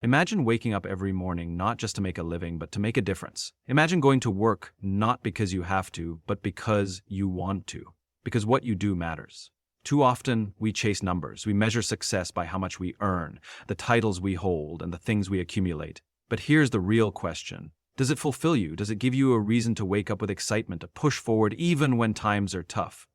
Imagine waking up every morning not just to make a living, but to make a difference. Imagine going to work not because you have to, but because you want to, because what you do matters. Too often, we chase numbers. We measure success by how much we earn, the titles we hold, and the things we accumulate. But here's the real question. Does it fulfill you? Does it give you a reason to wake up with excitement, to push forward even when times are tough?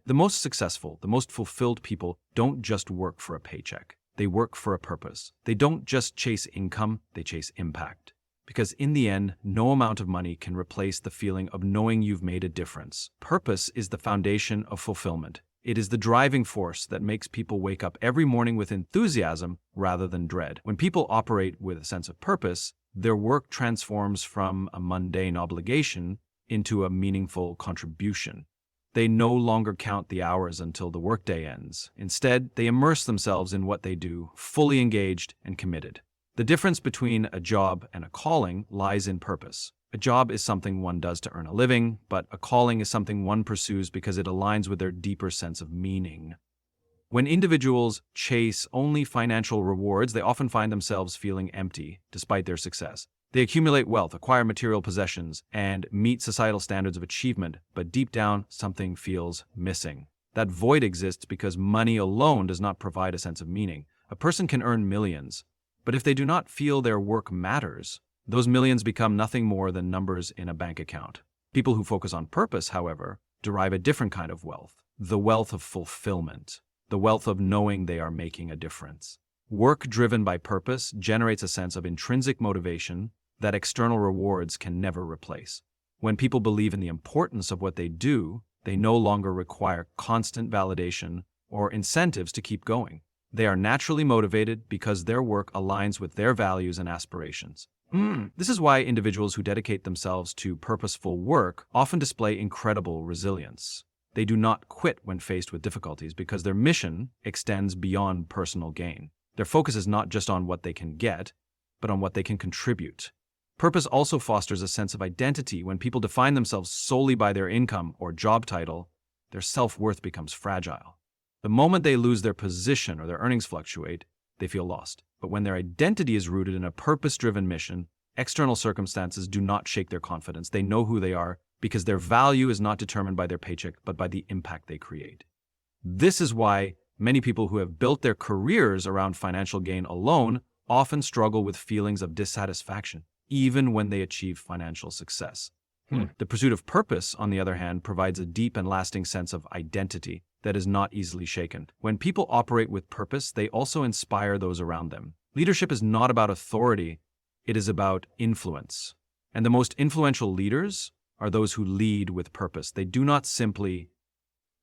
The most successful, the most fulfilled people don't just work for a paycheck. They work for a purpose. They don't just chase income, they chase impact. Because in the end, no amount of money can replace the feeling of knowing you've made a difference. Purpose is the foundation of fulfillment. It is the driving force that makes people wake up every morning with enthusiasm rather than dread. When people operate with a sense of purpose, their work transforms from a mundane obligation into a meaningful contribution. They no longer count the hours until the workday ends. Instead, they immerse themselves in what they do, fully engaged and committed. The difference between a job and a calling lies in purpose. A job is something one does to earn a living, but a calling is something one pursues because it aligns with their deeper sense of meaning. When individuals chase only financial rewards, they often find themselves feeling empty despite their success. They accumulate wealth, acquire material possessions, and meet societal standards of achievement, but deep down, something feels missing. That void exists because money alone does not provide a sense of meaning. A person can earn millions, but if they do not feel their work matters, those millions become nothing more than numbers in a bank account. People who focus on purpose, however, derive a different kind of wealth, the wealth of fulfillment, the wealth of knowing they are making a difference. Work driven by purpose generates a sense of intrinsic motivation that external rewards can never replace. When people believe in the importance of what they do, they no longer require constant validation or incentives to keep going. They are naturally motivated because their work aligns with their values and aspirations. This is why individuals who dedicate themselves to purposeful work often display incredible resilience. They do not quit when faced with difficulties because their mission extends beyond personal gain. Their focus is not just on what they can get, but on what they can contribute. Purpose also fosters a sense of identity. When people define themselves solely by their income or job title, their self-worth becomes fragile. The moment they lose their position or their earnings fluctuate, they feel lost. But when their identity is rooted in a purpose-driven mission, external circumstances do not shake their confidence. They know who they are because their value is not determined by their paycheck, but by the impact they create. This is why many people who have built their careers around financial gain alone often struggle with feelings of dissatisfaction, even when they achieve financial success. The pursuit of purpose, on the other hand, provides a deep and lasting sense of identity that is not easily shaken. When people operate with purpose, they also inspire those around them. Leadership is not about authority, it is about influence. And the most influential leaders are those who lead with purpose. They do not simply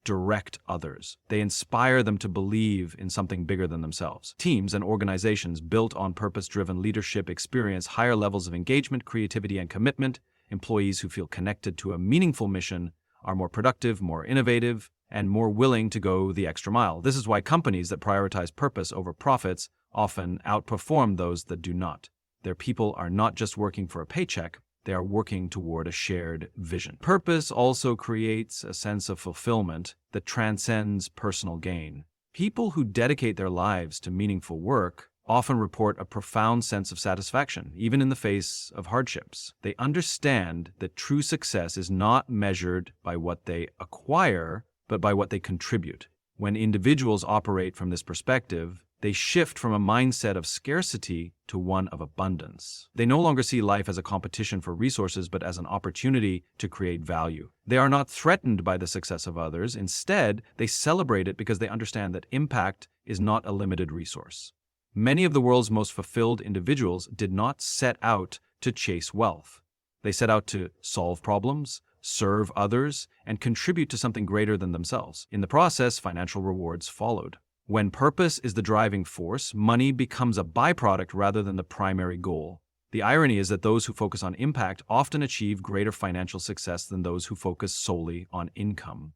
direct others. They inspire them to believe in something bigger than themselves. Teams and organizations built on purpose-driven leadership experience higher levels of engagement, creativity, and commitment. Employees who feel connected to a meaningful mission are more productive, more innovative, and more willing to go the extra mile. This is why companies that prioritize purpose over profits often outperform those that do not. Their people are not just working for a paycheck, they are working toward a shared vision. Purpose also creates a sense of fulfillment that transcends personal gain. People who dedicate their lives to meaningful work often report a profound sense of satisfaction, even in the face of hardships. They understand that true success is not measured by what they acquire, but by what they contribute. When individuals operate from this perspective, they shift from a mindset of scarcity to one of abundance. They no longer see life as a competition for resources, but as an opportunity to create value. They are not threatened by the success of others. Instead, they celebrate it because they understand that impact is not a limited resource. Many of the world's most fulfilled individuals did not set out to chase wealth. They set out to solve problems, serve others, and contribute to something greater than themselves. In the process, financial rewards followed. When purpose is the driving force, money becomes a byproduct rather than the primary goal. The irony is that those who focus on impact often achieve greater financial success than those who focus solely on income.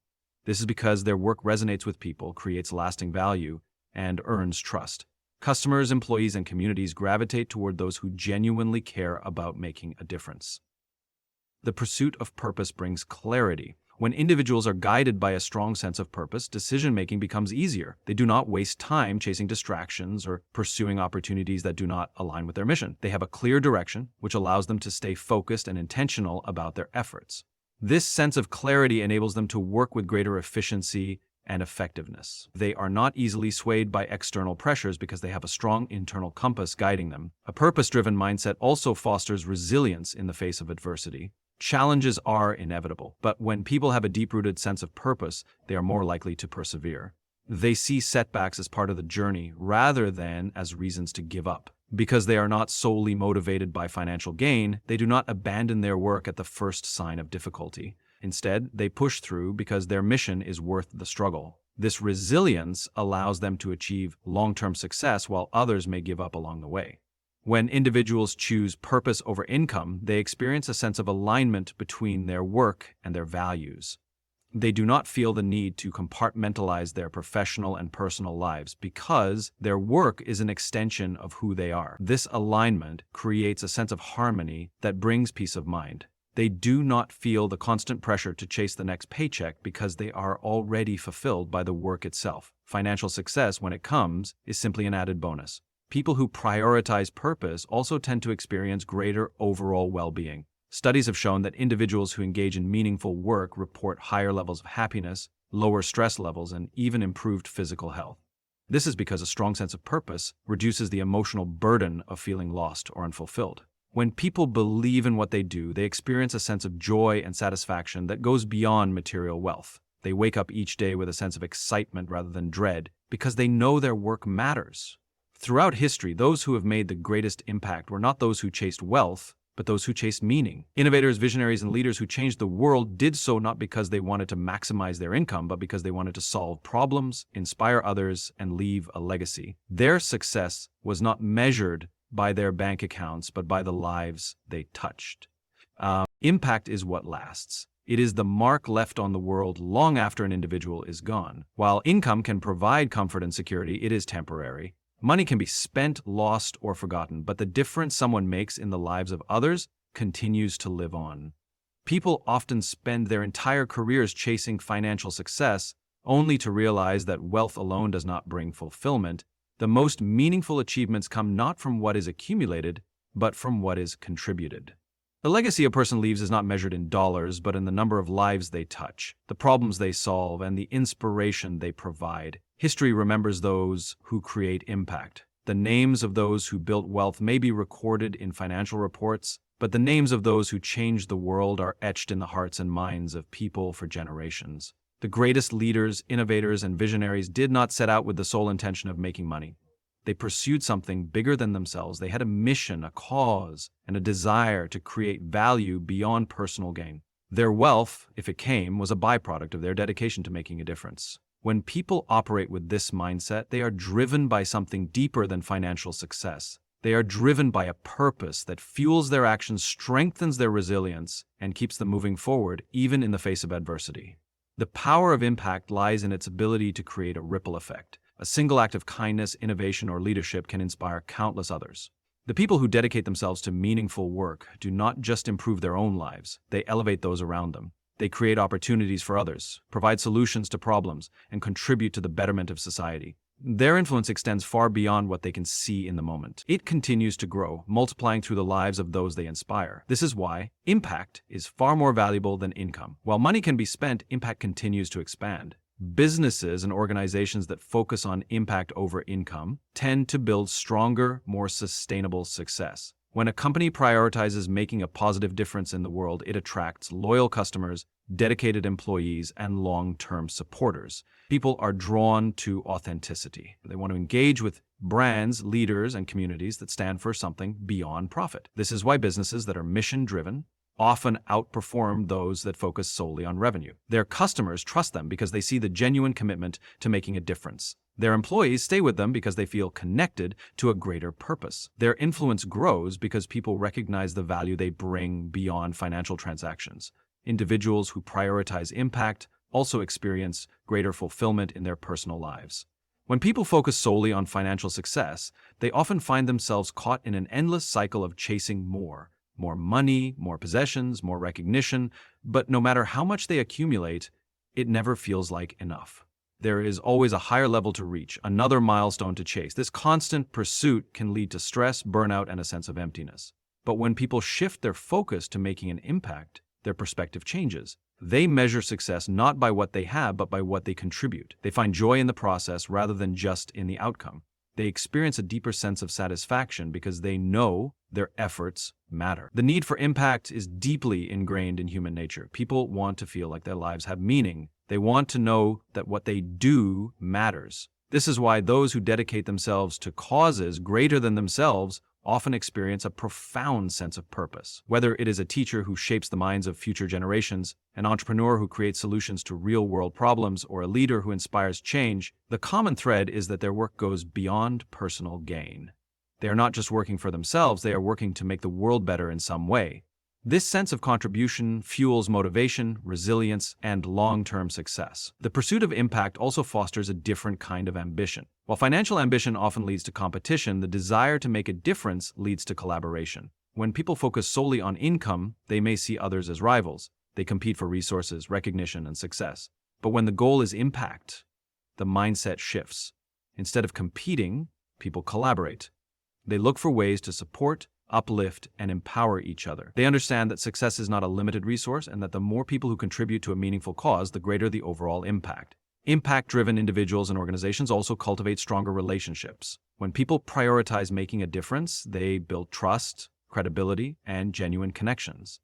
This is because their work resonates with people, creates lasting value, and earns trust. Customers, employees, and communities gravitate toward those who genuinely care about making a difference. The pursuit of purpose brings clarity. When individuals are guided by a strong sense of purpose, decision-making becomes easier. They do not waste time chasing distractions or pursuing opportunities that do not align with their mission. They have a clear direction, which allows them to stay focused and intentional about their efforts. This sense of clarity enables them to work with greater efficiency and effectiveness. They are not easily swayed by external pressures because they have a strong internal compass guiding them. A purpose-driven mindset also fosters resilience in the face of adversity. Challenges are inevitable, but when people have a deep-rooted sense of purpose, they are more likely to persevere. They see setbacks as part of the journey rather than as reasons to give up. Because they are not solely motivated by financial gain, they do not abandon their work at the first sign of difficulty. Instead, they push through because their mission is worth the struggle. This resilience allows them to achieve long-term success while others may give up along the way. When individuals choose purpose over income, they experience a sense of alignment between their work and their values. They do not feel the need to compartmentalize their professional and personal lives because their work is an extension of who they are. This alignment creates a sense of harmony that brings peace of mind. They do not feel the constant pressure to chase the next paycheck because they are already fulfilled by the work itself. Financial success, when it comes, is simply an added bonus. People who prioritize purpose also tend to experience greater overall well-being. Studies have shown that individuals who engage in meaningful work report higher levels of happiness, lower stress levels, and even improved physical health. This is because a strong sense of purpose reduces the emotional burden of feeling lost or unfulfilled. When people believe in what they do, they experience a sense of joy and satisfaction that goes beyond material wealth. They wake up each day with a sense of excitement rather than dread because they know their work matters. Throughout history, those who have made the greatest impact were not those who chased wealth, but those who chased meaning. Innovators, visionaries, and leaders who changed the world did so not because they wanted to maximize their income, but because they wanted to solve problems, inspire others, and leave a legacy. Their success was not measured by their bank accounts, but by the lives they touched. Impact is what lasts. It is the mark left on the world long after an individual is gone. While income can provide comfort and security, it is temporary. Money can be spent, lost, or forgotten, but the difference someone makes in the lives of others continues to live on. People often spend their entire careers chasing financial success, only to realize that wealth alone does not bring fulfillment. The most meaningful achievements come not from what is accumulated, but from what is contributed. The legacy a person leaves is not measured in dollars, but in the number of lives they touch, the problems they solve, and the inspiration they provide. History remembers those who create impact. The names of those who built wealth may be recorded in financial reports, but the names of those who changed the world are etched in the hearts and minds of people for generations. The greatest leaders, innovators, and visionaries did not set out with the sole intention of making money. They pursued something bigger than themselves. They had a mission, a cause, and a desire to create value beyond personal gain. Their wealth, if it came, was a byproduct of their dedication to making a difference. When people operate with this mindset, they are driven by something deeper than financial success. They are driven by a purpose that fuels their actions, strengthens their resilience, and keeps them moving forward, even in the face of adversity. The power of impact lies in its ability to create a ripple effect. A single act of kindness, innovation, or leadership can inspire countless others. The people who dedicate themselves to meaningful work do not just improve their own lives, they elevate those around them. They create opportunities for others, provide solutions to problems, and contribute to the betterment of society. Their influence extends far beyond what they can see in the moment. It continues to grow, multiplying through the lives of those they inspire. This is why impact is far more valuable than income. While money can be spent, impact continues to expand. Businesses and organizations that focus on impact over income tend to build stronger, more sustainable success. When a company prioritizes making a positive difference in the world, it attracts loyal customers, dedicated employees, and long-term supporters. People are drawn to authenticity. They want to engage with brands, leaders, and communities that stand for something beyond profit. This is why businesses that are mission-driven often outperform those that focus solely on revenue. Their customers trust them because they see the genuine commitment to making a difference. Their employees stay with them because they feel connected to a greater purpose. Their influence grows because people recognize the value they bring beyond financial transactions. Individuals who prioritize impact also experience greater fulfillment in their personal lives. When people focus solely on financial success, they often find themselves caught in an endless cycle of chasing more. more money, more possessions, more recognition, but no matter how much they accumulate, it never feels like enough. There is always a higher level to reach, another milestone to chase. This constant pursuit can lead to stress, burnout, and a sense of emptiness. But when people shift their focus to making an impact, their perspective changes. They measure success not by what they have, but by what they contribute. They find joy in the process rather than just in the outcome. They experience a deeper sense of satisfaction because they know their efforts matter. The need for impact is deeply ingrained in human nature. People want to feel like their lives have meaning. They want to know that what they do matters. This is why those who dedicate themselves to causes greater than themselves often experience a profound sense of purpose. Whether it is a teacher who shapes the minds of future generations, an entrepreneur who creates solutions to real-world problems, or a leader who inspires change, the common thread is that their work goes beyond personal gain. They are not just working for themselves, they are working to make the world better in some way. This sense of contribution fuels motivation, resilience, and long-term success. The pursuit of impact also fosters a different kind of ambition. While financial ambition often leads to competition, the desire to make a difference leads to collaboration. When people focus solely on income, they may see others as rivals. They compete for resources, recognition, and success. But when the goal is impact, the mindset shifts. Instead of competing, people collaborate. They look for ways to support, uplift, and empower each other. They understand that success is not a limited resource and that the more people who contribute to a meaningful cause, the greater the overall impact. Impact-driven individuals and organizations also cultivate stronger relationships. When people prioritize making a difference, they build trust, credibility, and genuine connections.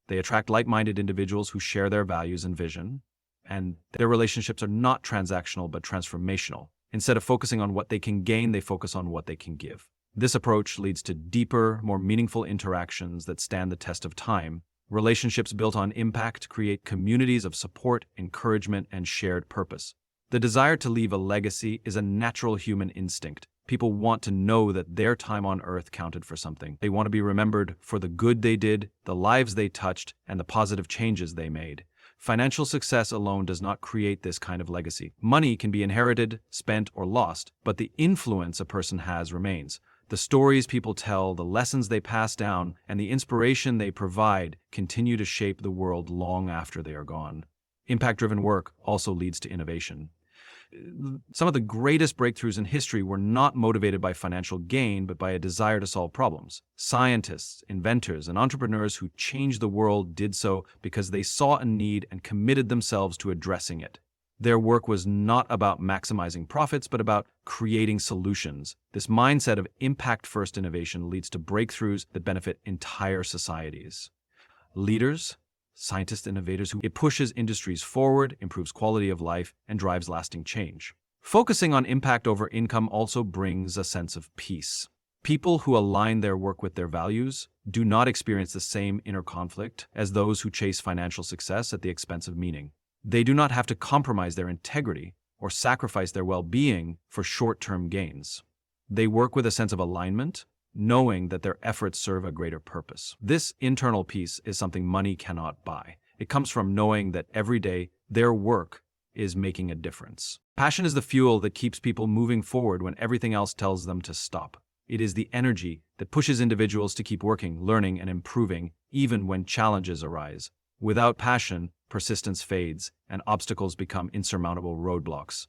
They attract like-minded individuals who share their values and vision, and their relationships are not transactional but transformational. Instead of focusing on what they can gain, they focus on what they can give. This approach leads to deeper, more meaningful interactions that stand the test of time. Relationships built on impact create communities of support, encouragement, and shared purpose. The desire to leave a legacy is a natural human instinct. People want to know that their time on Earth counted for something. They want to be remembered for the good they did, the lives they touched, and the positive changes they made. Financial success alone does not create this kind of legacy. Money can be inherited, spent, or lost, but the influence a person has remains. The stories people tell, the lessons they pass down, and the inspiration they provide continue to shape the world long after they are gone. Impact-driven work also leads to innovation. Some of the greatest breakthroughs in history were not motivated by financial gain, but by a desire to solve problems. Scientists, inventors, and entrepreneurs who changed the world did so because they saw a need and committed themselves to addressing it. Their work was not about maximizing profits, but about creating solutions. This mindset of impact-first innovation leads to breakthroughs that benefit entire societies. Leaders, scientists, innovators it pushes industries forward, improves quality of life, and drives lasting change. Focusing on impact over income also brings a sense of peace. People who align their work with their values do not experience the same inner conflict as those who chase financial success at the expense of meaning. They do not have to compromise their integrity or sacrifice their well-being for short-term gains. They work with a sense of alignment, knowing that their efforts serve a greater purpose. This internal peace is something money cannot buy. It comes from knowing that every day their work is making a difference. Passion is the fuel that keeps people moving forward when everything else tells them to stop. It is the energy that pushes individuals to keep working, learning, and improving, even when challenges arise. Without passion, persistence fades, and obstacles become insurmountable roadblocks.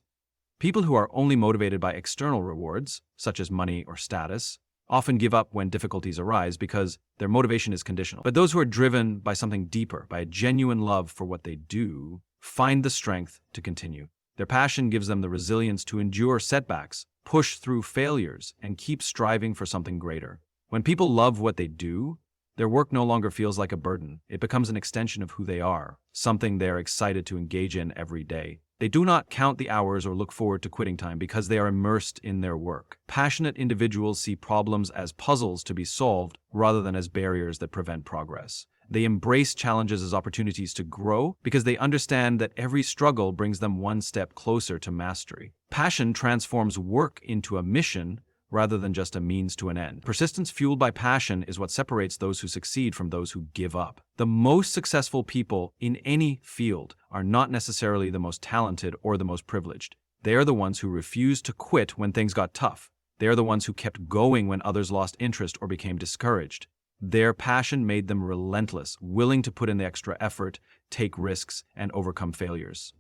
People who are only motivated by external rewards, such as money or status, often give up when difficulties arise because their motivation is conditional. But those who are driven by something deeper, by a genuine love for what they do, find the strength to continue. Their passion gives them the resilience to endure setbacks, push through failures, and keep striving for something greater. When people love what they do, their work no longer feels like a burden. It becomes an extension of who they are, something they're excited to engage in every day. They do not count the hours or look forward to quitting time because they are immersed in their work. Passionate individuals see problems as puzzles to be solved rather than as barriers that prevent progress. They embrace challenges as opportunities to grow because they understand that every struggle brings them one step closer to mastery. Passion transforms work into a mission rather than just a means to an end. Persistence fueled by passion is what separates those who succeed from those who give up. The most successful people in any field are not necessarily the most talented or the most privileged. They are the ones who refused to quit when things got tough. They are the ones who kept going when others lost interest or became discouraged. Their passion made them relentless, willing to put in the extra effort, take risks, and overcome failures.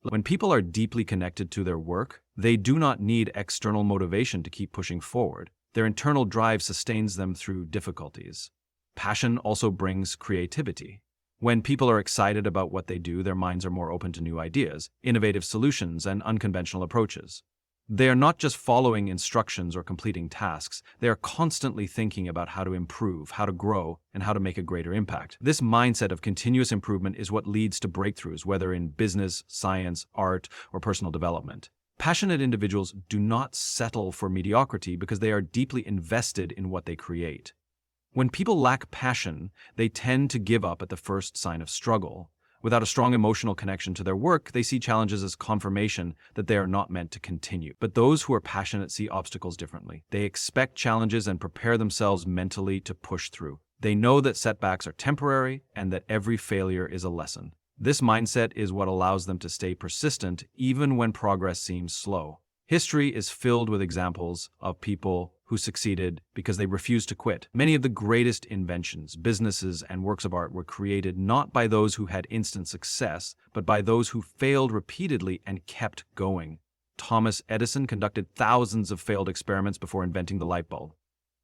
When people are deeply connected to their work, they do not need external motivation to keep pushing forward. Their internal drive sustains them through difficulties. Passion also brings creativity. When people are excited about what they do, their minds are more open to new ideas, innovative solutions, and unconventional approaches. They are not just following instructions or completing tasks, they are constantly thinking about how to improve, how to grow, and how to make a greater impact. This mindset of continuous improvement is what leads to breakthroughs, whether in business, science, art, or personal development. Passionate individuals do not settle for mediocrity because they are deeply invested in what they create. When people lack passion, they tend to give up at the first sign of struggle. Without a strong emotional connection to their work, they see challenges as confirmation that they are not meant to continue. But those who are passionate see obstacles differently. They expect challenges and prepare themselves mentally to push through. They know that setbacks are temporary and that every failure is a lesson. This mindset is what allows them to stay persistent even when progress seems slow. History is filled with examples of people who succeeded because they refused to quit. Many of the greatest inventions, businesses, and works of art were created not by those who had instant success, but by those who failed repeatedly and kept going. Thomas Edison conducted thousands of failed experiments before inventing the light bulb.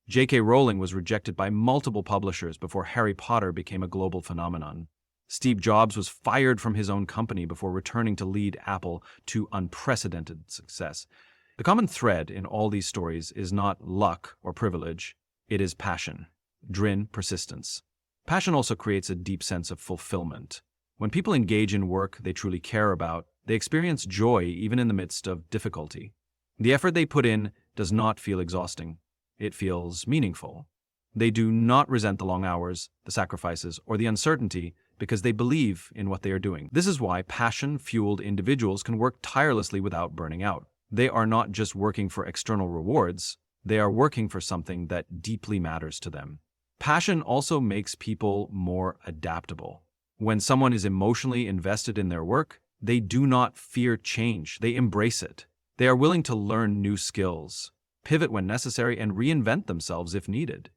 J.K. Rowling was rejected by multiple publishers before Harry Potter became a global phenomenon. Steve Jobs was fired from his own company before returning to lead Apple to unprecedented success. The common thread in all these stories is not luck or privilege, it is passion, persistence. Passion also creates a deep sense of fulfillment. When people engage in work they truly care about, they experience joy even in the midst of difficulty. The effort they put in does not feel exhausting, it feels meaningful. They do not resent the long hours, the sacrifices, or the uncertainty because they believe in what they are doing. This is why passion-fueled individuals can work tirelessly without burning out. They are not just working for external rewards, they are working for something that deeply matters to them. Passion also makes people more adaptable. When someone is emotionally invested in their work, they do not fear change, they embrace it. They are willing to learn new skills, pivot when necessary, and reinvent themselves if needed.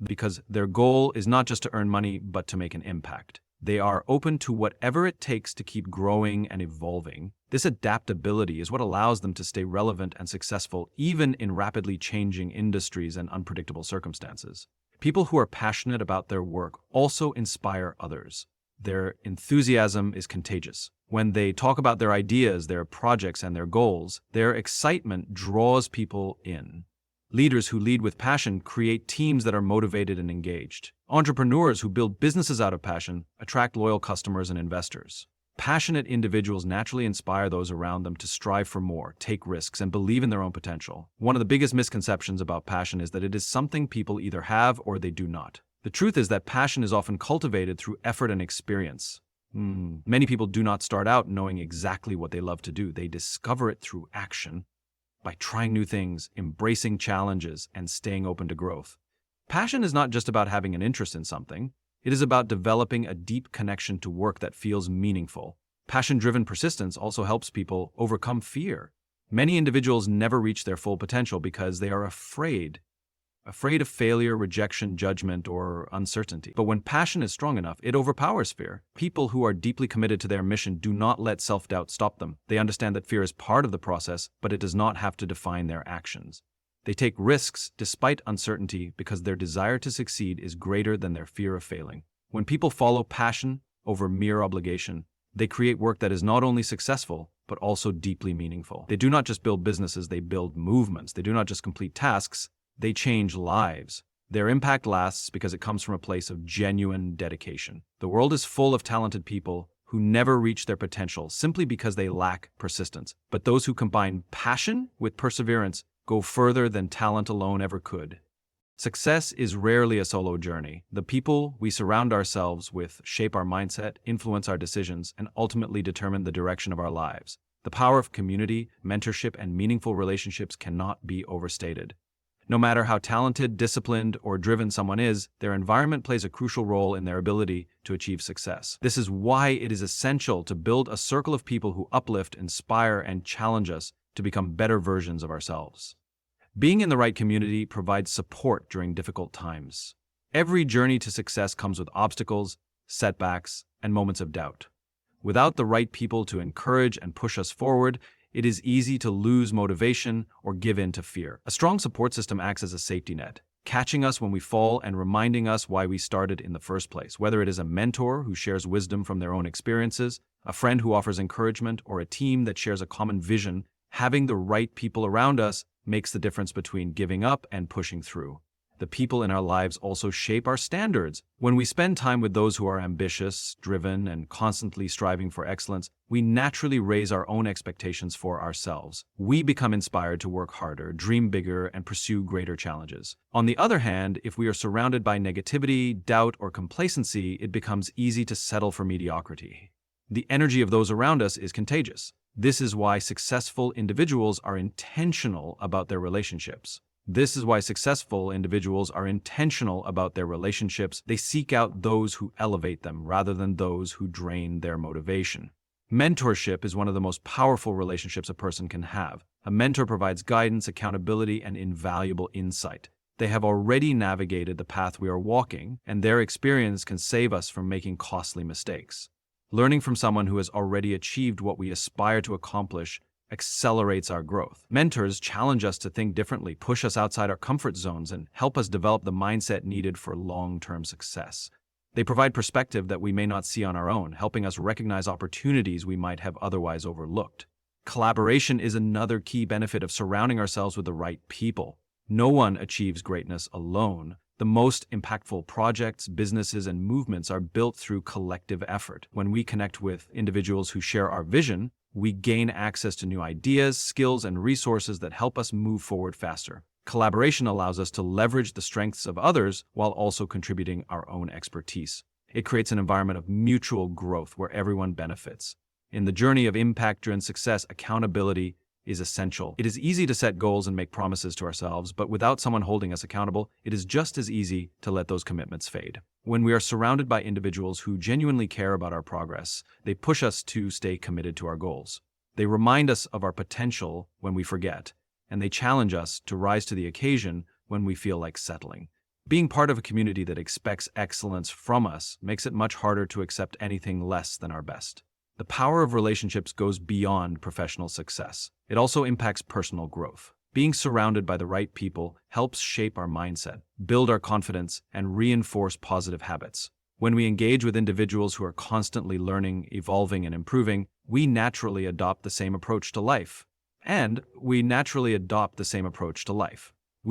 Because their goal is not just to earn money, but to make an impact. They are open to whatever it takes to keep growing and evolving. This adaptability is what allows them to stay relevant and successful even in rapidly changing industries and unpredictable circumstances. People who are passionate about their work also inspire others. Their enthusiasm is contagious. When they talk about their ideas, their projects, and their goals, their excitement draws people in. Leaders who lead with passion create teams that are motivated and engaged. Entrepreneurs who build businesses out of passion attract loyal customers and investors. Passionate individuals naturally inspire those around them to strive for more, take risks, and believe in their own potential. One of the biggest misconceptions about passion is that it is something people either have or they do not. The truth is that passion is often cultivated through effort and experience. Many people do not start out knowing exactly what they love to do. They discover it through action, by trying new things, embracing challenges, and staying open to growth. Passion is not just about having an interest in something. It is about developing a deep connection to work that feels meaningful. Passion-driven persistence also helps people overcome fear. Many individuals never reach their full potential because they are afraid of failure, rejection, judgment, or uncertainty. But when passion is strong enough, it overpowers fear. People who are deeply committed to their mission do not let self-doubt stop them. They understand that fear is part of the process, but it does not have to define their actions. They take risks despite uncertainty because their desire to succeed is greater than their fear of failing. When people follow passion over mere obligation, they create work that is not only successful, but also deeply meaningful. They do not just build businesses, they build movements. They do not just complete tasks, they change lives. Their impact lasts because it comes from a place of genuine dedication. The world is full of talented people who never reach their potential simply because they lack persistence. But those who combine passion with perseverance go further than talent alone ever could. Success is rarely a solo journey. The people we surround ourselves with shape our mindset, influence our decisions, and ultimately determine the direction of our lives. The power of community, mentorship, and meaningful relationships cannot be overstated. No matter how talented, disciplined, or driven someone is, their environment plays a crucial role in their ability to achieve success. This is why it is essential to build a circle of people who uplift, inspire, and challenge us to become better versions of ourselves. Being in the right community provides support during difficult times. Every journey to success comes with obstacles, setbacks, and moments of doubt. Without the right people to encourage and push us forward, it is easy to lose motivation or give in to fear. A strong support system acts as a safety net, catching us when we fall and reminding us why we started in the first place. Whether it is a mentor who shares wisdom from their own experiences, a friend who offers encouragement, or a team that shares a common vision, having the right people around us makes the difference between giving up and pushing through. The people in our lives also shape our standards. When we spend time with those who are ambitious, driven, and constantly striving for excellence, we naturally raise our own expectations for ourselves. We become inspired to work harder, dream bigger, and pursue greater challenges. On the other hand, if we are surrounded by negativity, doubt, or complacency, it becomes easy to settle for mediocrity. The energy of those around us is contagious. This is why successful individuals are intentional about their relationships. They seek out those who elevate them rather than those who drain their motivation. Mentorship is one of the most powerful relationships a person can have. A mentor provides guidance, accountability, and invaluable insight. They have already navigated the path we are walking, and their experience can save us from making costly mistakes. Learning from someone who has already achieved what we aspire to accomplish accelerates our growth. Mentors challenge us to think differently, push us outside our comfort zones, and help us develop the mindset needed for long-term success. They provide perspective that we may not see on our own, helping us recognize opportunities we might have otherwise overlooked. Collaboration is another key benefit of surrounding ourselves with the right people. No one achieves greatness alone. The most impactful projects, businesses, and movements are built through collective effort. When we connect with individuals who share our vision, we gain access to new ideas, skills, and resources that help us move forward faster. Collaboration allows us to leverage the strengths of others while also contributing our own expertise. It creates an environment of mutual growth where everyone benefits. In the journey of impact-driven success, accountability is essential. It is easy to set goals and make promises to ourselves, but without someone holding us accountable, it is just as easy to let those commitments fade. When we are surrounded by individuals who genuinely care about our progress, they push us to stay committed to our goals. They remind us of our potential when we forget, and they challenge us to rise to the occasion when we feel like settling. Being part of a community that expects excellence from us makes it much harder to accept anything less than our best. The power of relationships goes beyond professional success. It also impacts personal growth. Being surrounded by the right people helps shape our mindset, build our confidence, and reinforce positive habits. When we engage with individuals who are constantly learning, evolving, and improving, we naturally adopt the same approach to life. We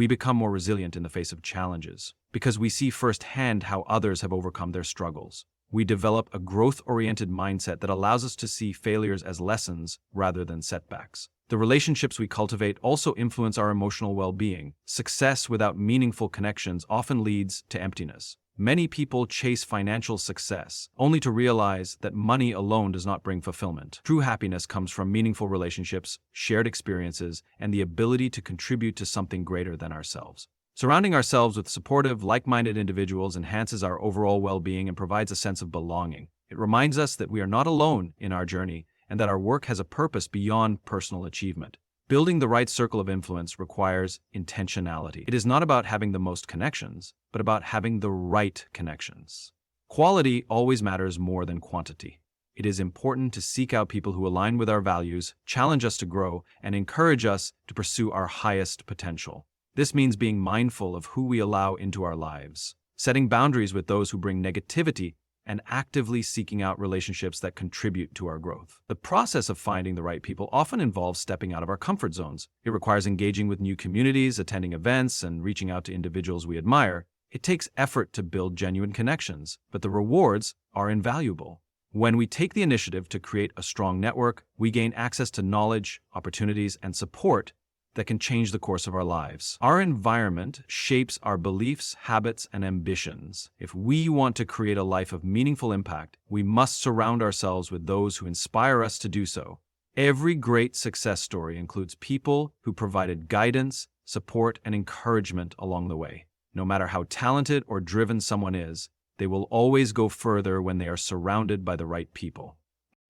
become more resilient in the face of challenges because we see firsthand how others have overcome their struggles. We develop a growth-oriented mindset that allows us to see failures as lessons rather than setbacks. The relationships we cultivate also influence our emotional well-being. Success without meaningful connections often leads to emptiness. Many people chase financial success only to realize that money alone does not bring fulfillment. True happiness comes from meaningful relationships, shared experiences, and the ability to contribute to something greater than ourselves. Surrounding ourselves with supportive, like-minded individuals enhances our overall well-being and provides a sense of belonging. It reminds us that we are not alone in our journey and that our work has a purpose beyond personal achievement. Building the right circle of influence requires intentionality. It is not about having the most connections, but about having the right connections. Quality always matters more than quantity. It is important to seek out people who align with our values, challenge us to grow, and encourage us to pursue our highest potential. This means being mindful of who we allow into our lives, setting boundaries with those who bring negativity, and actively seeking out relationships that contribute to our growth. The process of finding the right people often involves stepping out of our comfort zones. It requires engaging with new communities, attending events, and reaching out to individuals we admire. It takes effort to build genuine connections, but the rewards are invaluable. When we take the initiative to create a strong network, we gain access to knowledge, opportunities, and support that can change the course of our lives. Our environment shapes our beliefs, habits, and ambitions. If we want to create a life of meaningful impact, we must surround ourselves with those who inspire us to do so. Every great success story includes people who provided guidance, support, and encouragement along the way. No matter how talented or driven someone is, they will always go further when they are surrounded by the right people.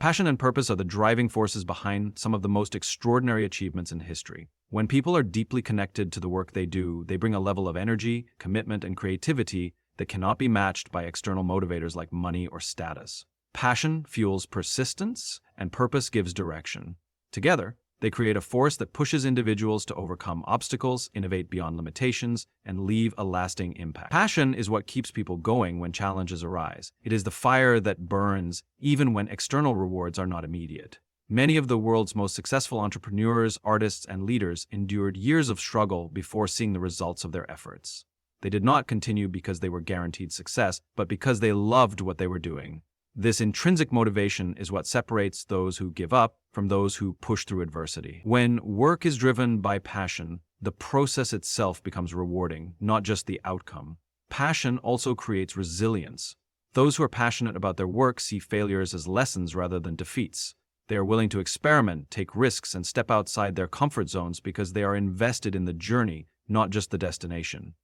Passion and purpose are the driving forces behind some of the most extraordinary achievements in history. When people are deeply connected to the work they do, they bring a level of energy, commitment, and creativity that cannot be matched by external motivators like money or status. Passion fuels persistence, and purpose gives direction. Together, they create a force that pushes individuals to overcome obstacles, innovate beyond limitations, and leave a lasting impact. Passion is what keeps people going when challenges arise. It is the fire that burns even when external rewards are not immediate. Many of the world's most successful entrepreneurs, artists, and leaders endured years of struggle before seeing the results of their efforts. They did not continue because they were guaranteed success, but because they loved what they were doing. This intrinsic motivation is what separates those who give up from those who push through adversity. When work is driven by passion, the process itself becomes rewarding, not just the outcome. Passion also creates resilience. Those who are passionate about their work see failures as lessons rather than defeats. They are willing to experiment, take risks, and step outside their comfort zones because they are invested in the journey, not just the destination.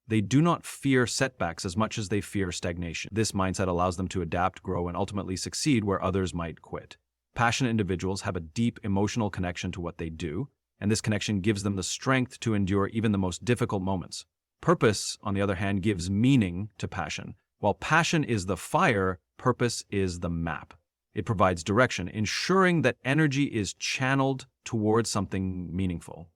They do not fear setbacks as much as they fear stagnation. This mindset allows them to adapt, grow, and ultimately succeed where others might quit. Passionate individuals have a deep emotional connection to what they do, and this connection gives them the strength to endure even the most difficult moments. Purpose, on the other hand, gives meaning to passion. While passion is the fire, purpose is the map. It provides direction, ensuring that energy is channeled towards something meaningful.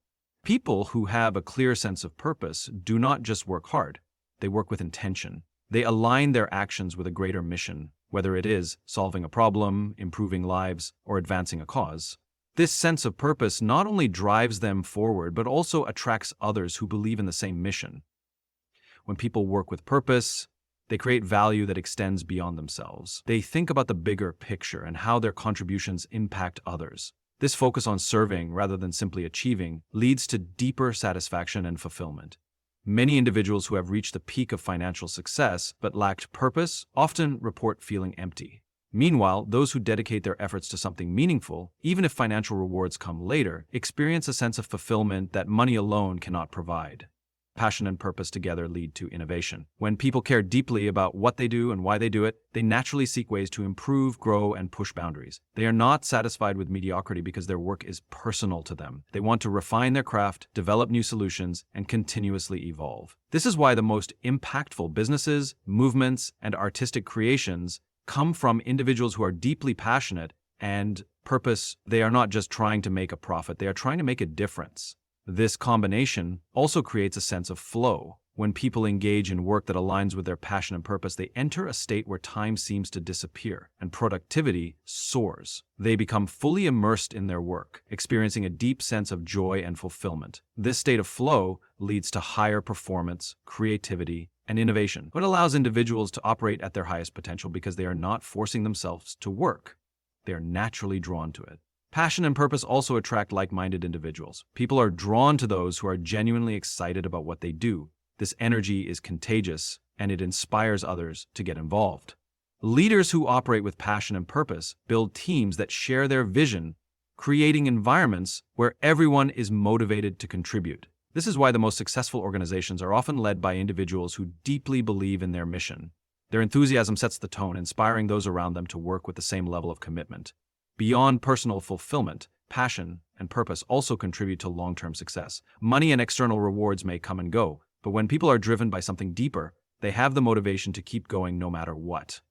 People who have a clear sense of purpose do not just work hard, they work with intention. They align their actions with a greater mission, whether it is solving a problem, improving lives, or advancing a cause. This sense of purpose not only drives them forward, but also attracts others who believe in the same mission. When people work with purpose, they create value that extends beyond themselves. They think about the bigger picture and how their contributions impact others. This focus on serving rather than simply achieving leads to deeper satisfaction and fulfillment. Many individuals who have reached the peak of financial success but lacked purpose often report feeling empty. Meanwhile, those who dedicate their efforts to something meaningful, even if financial rewards come later, experience a sense of fulfillment that money alone cannot provide. Passion and purpose together lead to innovation. When people care deeply about what they do and why they do it, they naturally seek ways to improve, grow, and push boundaries. They are not satisfied with mediocrity because their work is personal to them. They want to refine their craft, develop new solutions, and continuously evolve. This is why the most impactful businesses, movements, and artistic creations come from individuals who are deeply passionate and purpose. They are not just trying to make a profit, they are trying to make a difference. This combination also creates a sense of flow. When people engage in work that aligns with their passion and purpose, they enter a state where time seems to disappear and productivity soars. They become fully immersed in their work, experiencing a deep sense of joy and fulfillment. This state of flow leads to higher performance, creativity, and innovation. It allows individuals to operate at their highest potential because they are not forcing themselves to work. They are naturally drawn to it. Passion and purpose also attract like-minded individuals. People are drawn to those who are genuinely excited about what they do. This energy is contagious, and it inspires others to get involved. Leaders who operate with passion and purpose build teams that share their vision, creating environments where everyone is motivated to contribute. This is why the most successful organizations are often led by individuals who deeply believe in their mission. Their enthusiasm sets the tone, inspiring those around them to work with the same level of commitment. Beyond personal fulfillment, passion and purpose also contribute to long-term success. Money and external rewards may come and go, but when people are driven by something deeper, they have the motivation to keep going no matter what.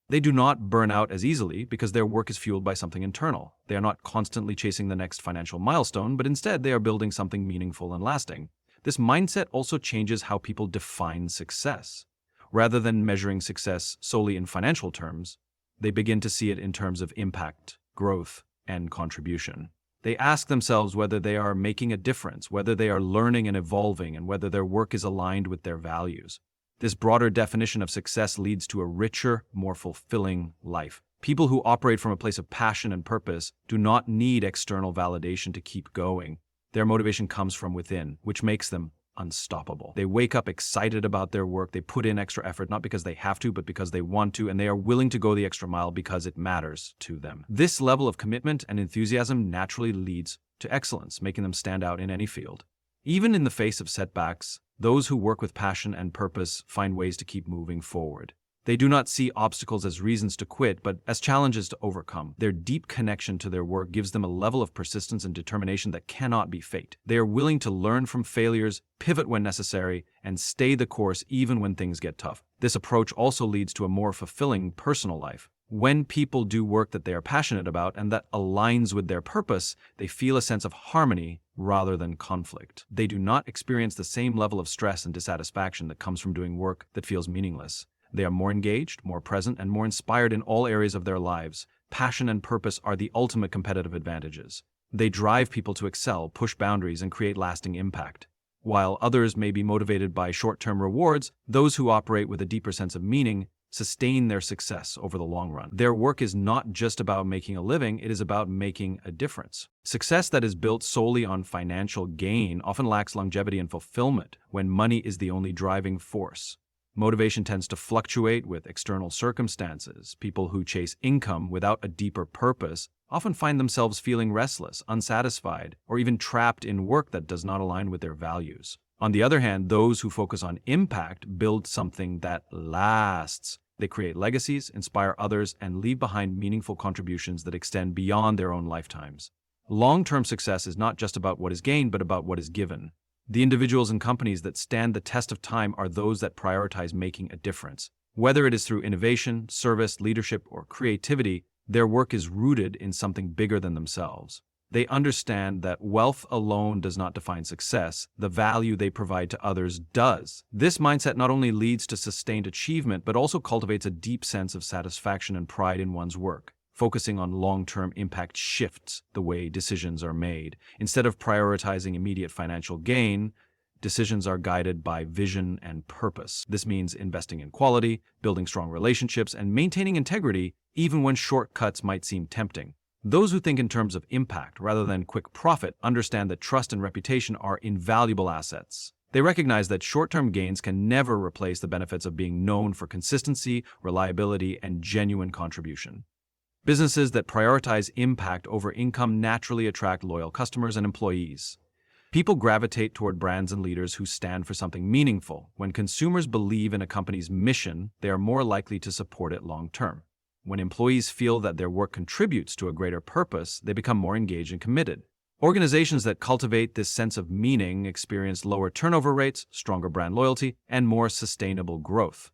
They do not burn out as easily because their work is fueled by something internal. They are not constantly chasing the next financial milestone, but instead they are building something meaningful and lasting. This mindset also changes how people define success. Rather than measuring success solely in financial terms, they begin to see it in terms of impact, growth, and contribution. They ask themselves whether they are making a difference, whether they are learning and evolving, and whether their work is aligned with their values. This broader definition of success leads to a richer, more fulfilling life. People who operate from a place of passion and purpose do not need external validation to keep going. Their motivation comes from within, which makes them unstoppable. They wake up excited about their work. They put in extra effort, not because they have to, but because they want to, and they are willing to go the extra mile because it matters to them. This level of commitment and enthusiasm naturally leads to excellence, making them stand out in any field. Even in the face of setbacks, those who work with passion and purpose find ways to keep moving forward. They do not see obstacles as reasons to quit, but as challenges to overcome. Their deep connection to their work gives them a level of persistence and determination that cannot be faked. They are willing to learn from failures, pivot when necessary, and stay the course even when things get tough. This approach also leads to a more fulfilling personal life. When people do work that they are passionate about and that aligns with their purpose, they feel a sense of harmony rather than conflict. They do not experience the same level of stress and dissatisfaction that comes from doing work that feels meaningless. They are more engaged, more present, and more inspired in all areas of their lives. Passion and purpose are the ultimate competitive advantages. They drive people to excel, push boundaries, and create lasting impact. While others may be motivated by short-term rewards, those who operate with a deeper sense of meaning sustain their success over the long run. Their work is not just about making a living, it is about making a difference. Success that is built solely on financial gain often lacks longevity and fulfillment when money is the only driving force. Motivation tends to fluctuate with external circumstances. People who chase income without a deeper purpose often find themselves feeling restless, unsatisfied, or even trapped in work that does not align with their values. On the other hand, those who focus on impact build something that lasts. They create legacies, inspire others, and leave behind meaningful contributions that extend beyond their own lifetimes. Long-term success is not just about what is gained, but about what is given. The individuals and companies that stand the test of time are those that prioritize making a difference. Whether it is through innovation, service, leadership, or creativity, their work is rooted in something bigger than themselves. They understand that wealth alone does not define success, the value they provide to others does. This mindset not only leads to sustained achievement, but also cultivates a deep sense of satisfaction and pride in one's work. Focusing on long-term impact shifts the way decisions are made. Instead of prioritizing immediate financial gain, decisions are guided by vision and purpose. This means investing in quality, building strong relationships, and maintaining integrity even when shortcuts might seem tempting. Those who think in terms of impact rather than quick profit understand that trust and reputation are invaluable assets. They recognize that short-term gains can never replace the benefits of being known for consistency, reliability, and genuine contribution. Businesses that prioritize impact over income naturally attract loyal customers and employees. People gravitate toward brands and leaders who stand for something meaningful. When consumers believe in a company's mission, they are more likely to support it long-term. When employees feel that their work contributes to a greater purpose, they become more engaged and committed. Organizations that cultivate this sense of meaning experience lower turnover rates, stronger brand loyalty, and more sustainable growth.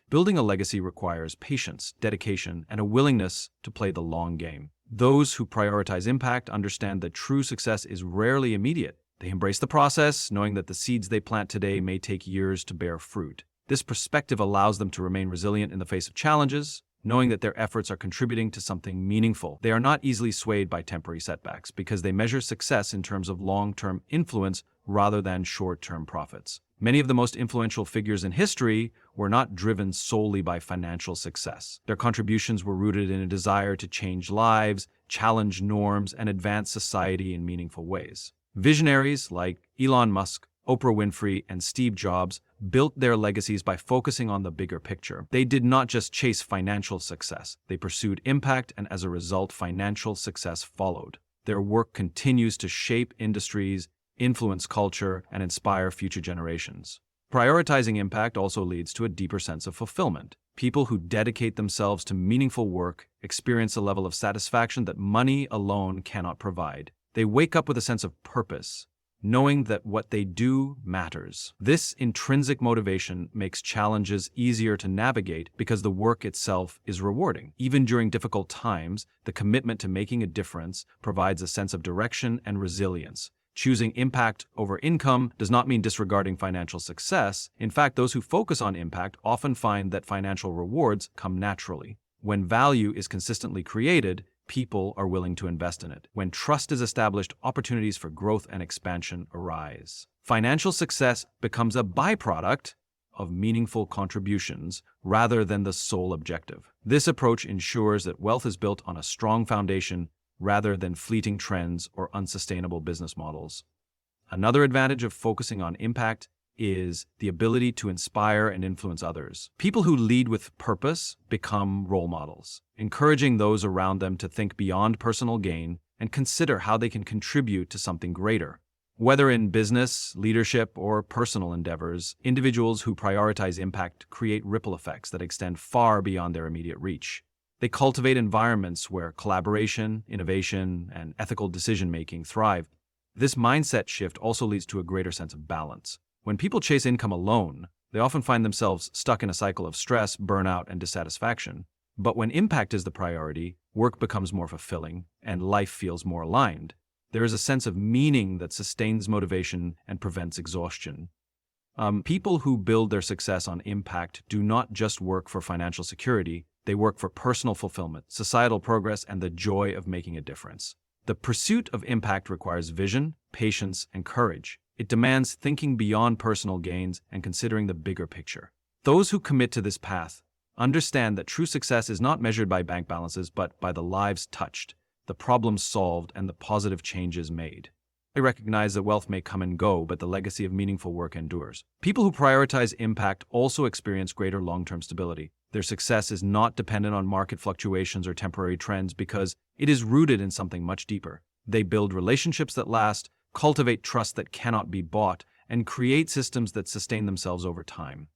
Building a legacy requires patience, dedication, and a willingness to play the long game. Those who prioritize impact understand that true success is rarely immediate. They embrace the process, knowing that the seeds they plant today may take years to bear fruit. This perspective allows them to remain resilient in the face of challenges, knowing that their efforts are contributing to something meaningful. They are not easily swayed by temporary setbacks because they measure success in terms of long-term influence rather than short-term profits. Many of the most influential figures in history were not driven solely by financial success. Their contributions were rooted in a desire to change lives, challenge norms, and advance society in meaningful ways. Visionaries like Elon Musk, Oprah Winfrey, and Steve Jobs built their legacies by focusing on the bigger picture. They did not just chase financial success. They pursued impact, and as a result, financial success followed. Their work continues to shape industries, influence culture, and inspire future generations. Prioritizing impact also leads to a deeper sense of fulfillment. People who dedicate themselves to meaningful work experience a level of satisfaction that money alone cannot provide. They wake up with a sense of purpose, knowing that what they do matters. This intrinsic motivation makes challenges easier to navigate because the work itself is rewarding. Even during difficult times, the commitment to making a difference provides a sense of direction and resilience. Choosing impact over income does not mean disregarding financial success. In fact, those who focus on impact often find that financial rewards come naturally. When value is consistently created, people are willing to invest in it. When trust is established, opportunities for growth and expansion arise. Financial success becomes a byproduct of meaningful contributions rather than the sole objective. This approach ensures that wealth is built on a strong foundation rather than fleeting trends or unsustainable business models. Another advantage of focusing on impact is the ability to inspire and influence others. People who lead with purpose become role models, encouraging those around them to think beyond personal gain and consider how they can contribute to something greater. Whether in business, leadership, or personal endeavors, individuals who prioritize impact create ripple effects that extend far beyond their immediate reach. They cultivate environments where collaboration, innovation, and ethical decision-making thrive. This mindset shift also leads to a greater sense of balance. When people chase income alone, they often find themselves stuck in a cycle of stress, burnout, and dissatisfaction. But when impact is the priority, work becomes more fulfilling, and life feels more aligned. There is a sense of meaning that sustains motivation and prevents exhaustion. People who build their success on impact do not just work for financial security, they work for personal fulfillment, societal progress, and the joy of making a difference. The pursuit of impact requires vision, patience, and courage. It demands thinking beyond personal gains and considering the bigger picture. Those who commit to this path understand that true success is not measured by bank balances, but by the lives touched, the problems solved, and the positive changes made. They recognize that wealth may come and go, but the legacy of meaningful work endures. People who prioritize impact also experience greater long-term stability. Their success is not dependent on market fluctuations or temporary trends because it is rooted in something much deeper. They build relationships that last, cultivate trust that cannot be bought, and create systems that sustain themselves over time.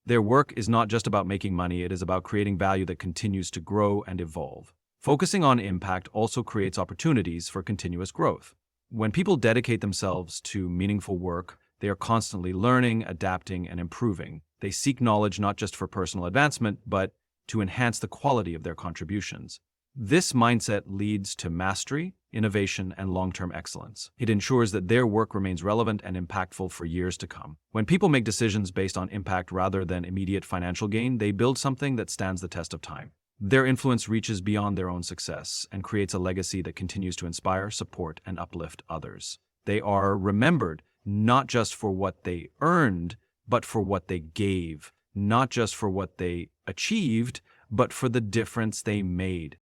Their work is not just about making money, it is about creating value that continues to grow and evolve. Focusing on impact also creates opportunities for continuous growth. When people dedicate themselves to meaningful work, they are constantly learning, adapting, and improving. They seek knowledge not just for personal advancement, but to enhance the quality of their contributions. This mindset leads to mastery, innovation, and long-term excellence. It ensures that their work remains relevant and impactful for years to come. When people make decisions based on impact rather than immediate financial gain, they build something that stands the test of time. Their influence reaches beyond their own success and creates a legacy that continues to inspire, support, and uplift others. They are remembered not just for what they earned, but for what they gave, not just for what they achieved, but for the difference they made.